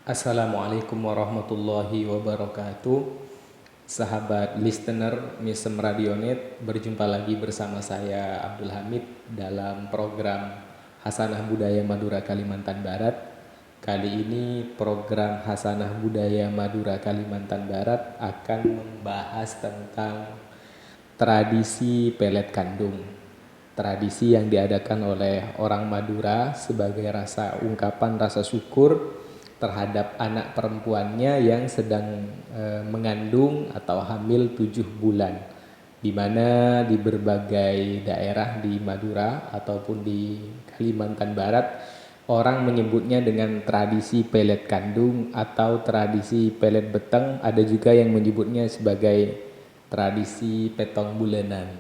Assalamualaikum warahmatullahi wabarakatuh. Sahabat listener Misem Radionet, berjumpa lagi bersama saya Abdul Hamid dalam program Hasanah Budaya Madura Kalimantan Barat. Kali ini program Hasanah Budaya Madura Kalimantan Barat akan membahas tentang tradisi pelet kandung. Tradisi yang diadakan oleh orang Madura sebagai ungkapan rasa syukur terhadap anak perempuannya yang sedang mengandung atau hamil 7 bulan, di mana di berbagai daerah di Madura ataupun di Kalimantan Barat orang menyebutnya dengan tradisi pelet kandung atau tradisi pelet beteng. Ada juga yang menyebutnya sebagai tradisi petong bulanan.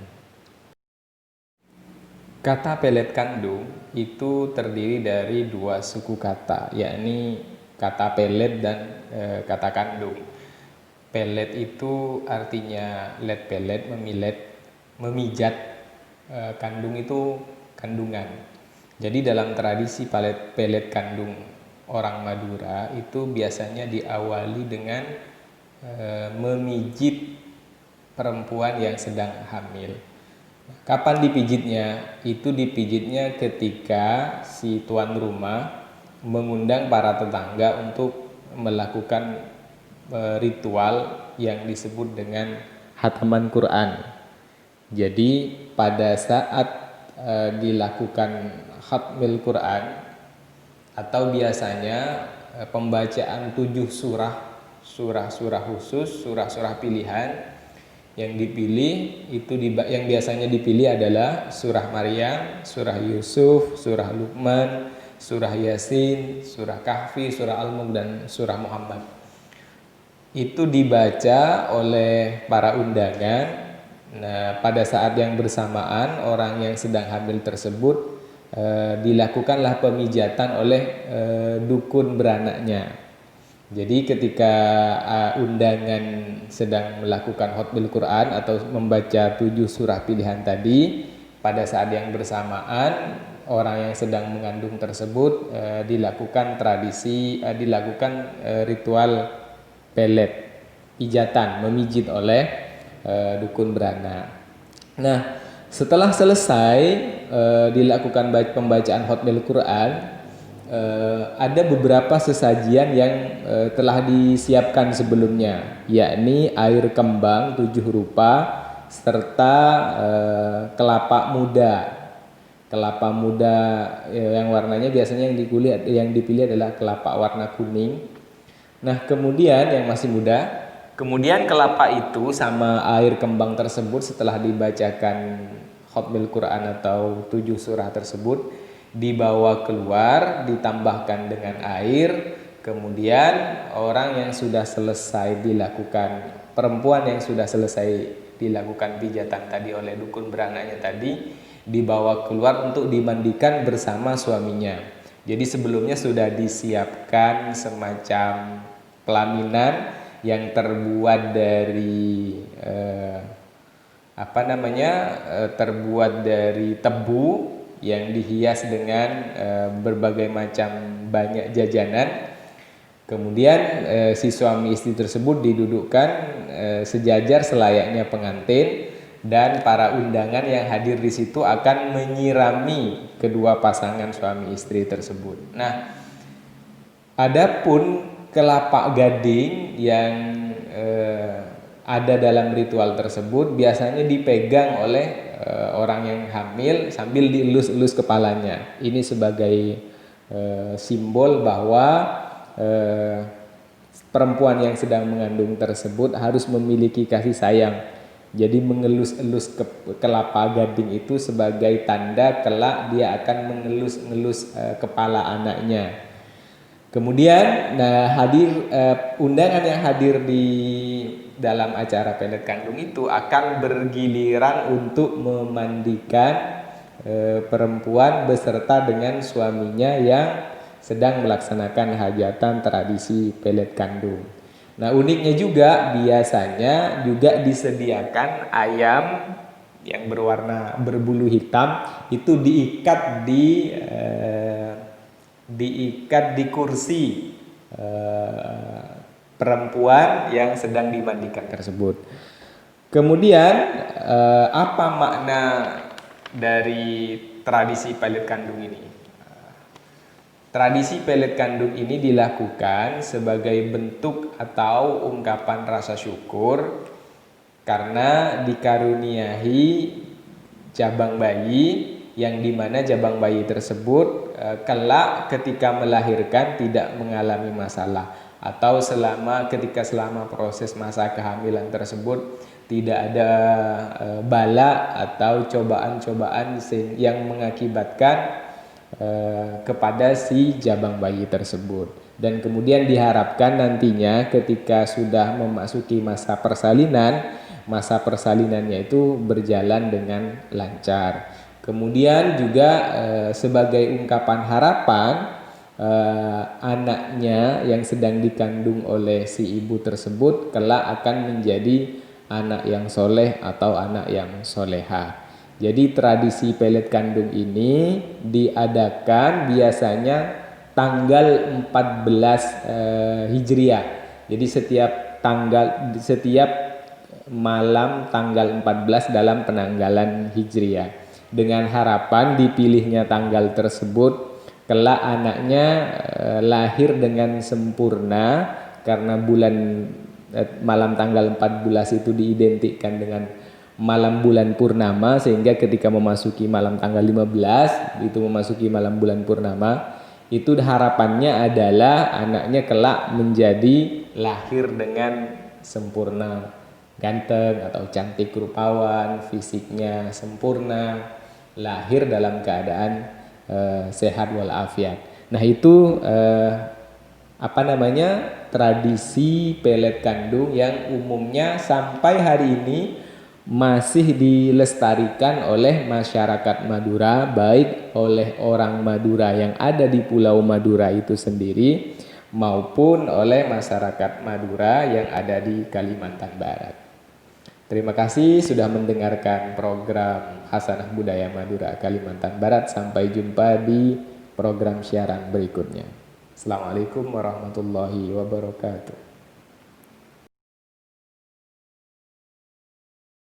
Kata pelet kandung itu terdiri dari dua suku kata, yakni kata pelet dan kata kandung. Pelet itu artinya let pelet, memilet, memijat. Kandung itu kandungan. Jadi dalam tradisi pelet kandung orang Madura itu biasanya diawali dengan memijit perempuan yang sedang hamil. Kapan dipijitnya? Itu dipijitnya ketika si tuan rumah mengundang para tetangga untuk melakukan ritual yang disebut dengan khataman Quran. Jadi pada saat dilakukan khatmil Quran atau biasanya pembacaan 7 surah khusus, surah-surah pilihan yang dipilih yang biasanya dipilih adalah surah Maryam, surah Yusuf, surah Luqman, surah Yasin, surah Kahfi, surah Al-Mulk, dan surah Muhammad. Itu dibaca oleh para undangan. Nah, pada saat yang bersamaan orang yang sedang hamil tersebut dilakukanlah pemijatan oleh dukun beranaknya. Jadi ketika undangan sedang melakukan khatmil Quran atau membaca 7 surah pilihan tadi, pada saat yang bersamaan orang yang sedang mengandung tersebut dilakukan ritual pelet, pijatan, memijit oleh dukun beranak. Nah, setelah selesai dilakukan pembacaan khatmil Quran, ada beberapa sesajian yang telah disiapkan sebelumnya, yakni air kembang 7 rupa serta kelapa muda. Kelapa muda yang warnanya biasanya yang dipilih adalah kelapa warna kuning. Nah, kemudian yang masih muda, kemudian kelapa itu sama air kembang tersebut setelah dibacakan khatmil Quran atau 7 surah tersebut dibawa keluar, ditambahkan dengan air. Kemudian perempuan yang sudah selesai dilakukan pijatan tadi oleh dukun beranaknya tadi dibawa keluar untuk dimandikan bersama suaminya. Jadi sebelumnya sudah disiapkan semacam pelaminan yang terbuat dari terbuat dari tebu yang dihias dengan berbagai macam banyak jajanan. Kemudian si suami istri tersebut didudukkan sejajar selayaknya pengantin, dan para undangan yang hadir di situ akan menyirami kedua pasangan suami istri tersebut. Nah, adapun kelapa gading yang ada dalam ritual tersebut biasanya dipegang oleh orang yang hamil sambil dielus-elus kepalanya. Ini sebagai simbol bahwa perempuan yang sedang mengandung tersebut harus memiliki kasih sayang. Jadi mengelus-elus kelapa gading itu sebagai tanda kelak dia akan mengelus-elus kepala anaknya. Kemudian undangan yang hadir di dalam acara pelet kandung itu akan bergiliran untuk memandikan perempuan beserta dengan suaminya yang sedang melaksanakan hajatan tradisi pelet kandung. Nah, uniknya juga biasanya juga disediakan ayam yang berbulu hitam itu diikat di kursi perempuan yang sedang dimandikan tersebut. Kemudian apa makna dari tradisi pelet kandung ini? Tradisi pelet kandung ini dilakukan sebagai bentuk atau ungkapan rasa syukur karena dikaruniai jabang bayi, yang dimana jabang bayi tersebut kelak ketika melahirkan tidak mengalami masalah, atau selama proses masa kehamilan tersebut tidak ada bala atau cobaan-cobaan yang mengakibatkan kepada si jabang bayi tersebut. Dan kemudian diharapkan nantinya ketika sudah memasuki masa persalinannya itu berjalan dengan lancar. Kemudian juga sebagai ungkapan harapan, anaknya yang sedang dikandung oleh si ibu tersebut kelak akan menjadi anak yang soleh atau anak yang soleha. Jadi tradisi pelet kandung ini diadakan biasanya tanggal 14 Hijriah. Jadi setiap malam tanggal 14 dalam penanggalan Hijriah. Dengan harapan dipilihnya tanggal tersebut kelak anaknya lahir dengan sempurna, karena malam tanggal 14 itu diidentikan dengan malam bulan purnama, sehingga ketika memasuki malam tanggal 15 itu memasuki malam bulan purnama, itu harapannya adalah anaknya kelak menjadi lahir dengan sempurna, ganteng atau cantik rupawan, fisiknya sempurna, lahir dalam keadaan sehat walafiat. Nah itu tradisi pelet kandung yang umumnya sampai hari ini masih dilestarikan oleh masyarakat Madura, baik oleh orang Madura yang ada di Pulau Madura itu sendiri maupun oleh masyarakat Madura yang ada di Kalimantan Barat. Terima kasih sudah mendengarkan program Hasanah Budaya Madura Kalimantan Barat. Sampai jumpa di program siaran berikutnya. Assalamualaikum warahmatullahi wabarakatuh.